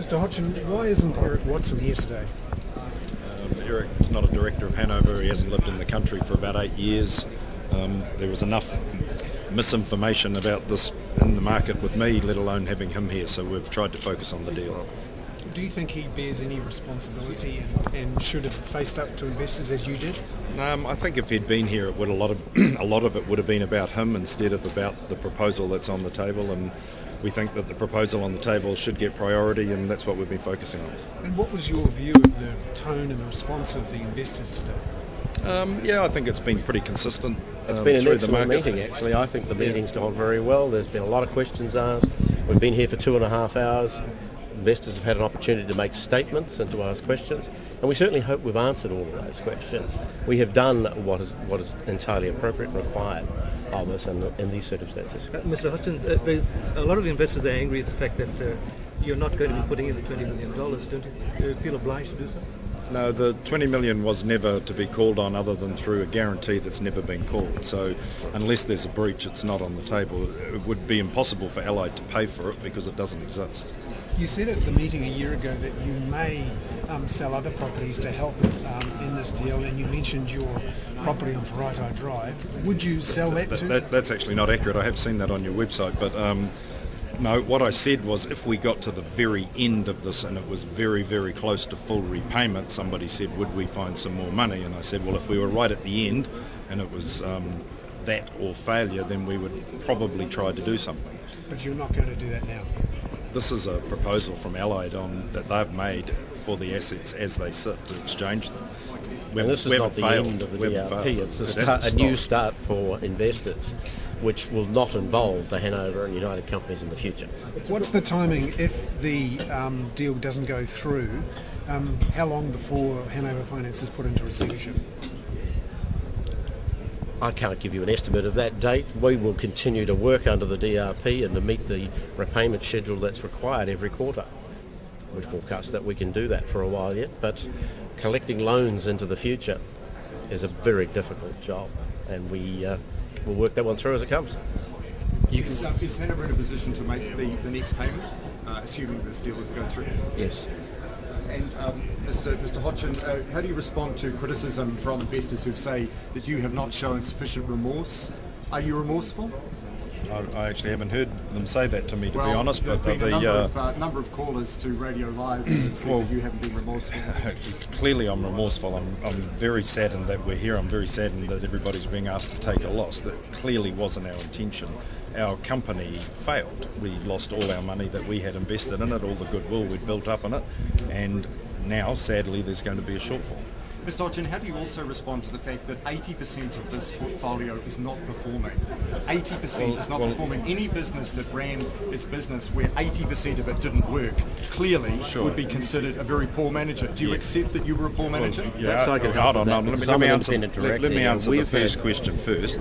Mr. Hotchin, why isn't Eric Watson here today? Eric's not a director of Hanover. He hasn't lived in the country for about 8 years. There was enough misinformation about this in the market with me, let alone having him here, so we've tried to focus on the deal. Do you think he bears any responsibility and should have faced up to investors as you did? I think if he'd been here, a lot of it would have been about him instead of about the proposal that's on the table, and we think that the proposal on the table should get priority, and that's what we've been focusing on. And what was your view of the tone and the response of the investors today? I think it's been pretty consistent. It's been an through the excellent market. meeting, actually. I think the meeting's gone very well. There's been a lot of questions asked. We've been here for 2.5 hours. Investors have had an opportunity to make statements and to ask questions, and we certainly hope we've answered all of those questions. We have done what is entirely appropriate and required of us in these circumstances. Mr. Hotchin, there's a lot of investors are angry at the fact that you're not going to be putting in the $20 million. Don't you feel obliged to do so? No, the 20 million was never to be called on other than through a guarantee that's never been called. So unless there's a breach, it's not on the table. It would be impossible for Allied to pay for it because it doesn't exist. You said at the meeting a year ago that you may sell other properties to help in this deal, and you mentioned your property on Paraito Drive. Would you sell that too? That's actually not accurate. I have seen that on your website, but no, what I said was if we got to the very end of this and it was very, very close to full repayment, somebody said, would we find some more money? And I said, well, if we were right at the end and it was that or failure, then we would probably try to do something. But you're not going to do that now? This is a proposal from Allied that they've made for the assets as they sit to exchange them. And this is not the end of the DRP, it's a new start for investors, which will not involve the Hanover and United companies in the future. What's the timing if the deal doesn't go through? How long before Hanover Finance is put into receivership? I can't give you an estimate of that date. We will continue to work under the DRP and to meet the repayment schedule that's required every quarter. We forecast that we can do that for a while yet, but collecting loans into the future is a very difficult job, and we will work that one through as it comes. Is Hanover in a position to make the next payment, assuming this deal doesn't go through? Yes. And Mr. Hotchin, how do you respond to criticism from investors who say that you have not shown sufficient remorse? Are you remorseful? I actually haven't heard them say that to me, to be honest. There's But been a number of callers to Radio Live who have said that you haven't been remorseful. Clearly I'm remorseful. I'm very saddened that we're here. I'm very saddened that everybody's being asked to take a loss. That clearly wasn't our intention. Our company failed. We lost all our money that we had invested in it, all the goodwill we'd built up in it, and now, sadly, there's going to be a shortfall. Mr. Hotchin, how do you also respond to the fact that 80% of this portfolio is not performing? 80% is not performing. Any business that ran its business where 80% of it didn't work clearly would be considered a very poor manager. Do you accept that you were a poor manager? Perhaps I can help with that, Let me answer the We've first question first.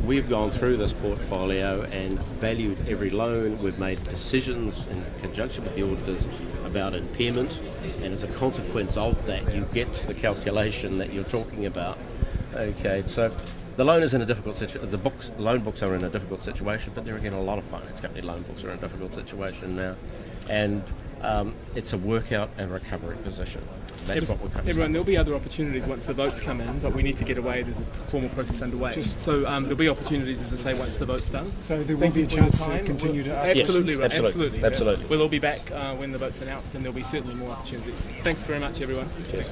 We've gone through this portfolio and valued every loan. We've made decisions in conjunction with the auditors about impairment, and as a consequence of that, you get to the calculation that you're talking about. Okay, so the loan is in a difficult situation. The loan books are in a difficult situation, but there again, a lot of finance company loan books are in a difficult situation now, and it's a workout and recovery position. That's what we're coming Everyone, there'll be other opportunities once the votes come in, but we need to get away. There's a formal process underway. So there'll be opportunities, as I say, once the vote's done. So there will be a chance to continue to ask Absolutely, yes, absolutely. We'll all be back when the vote's announced, and there'll be certainly more opportunities. Thanks very much, everyone. Cheers.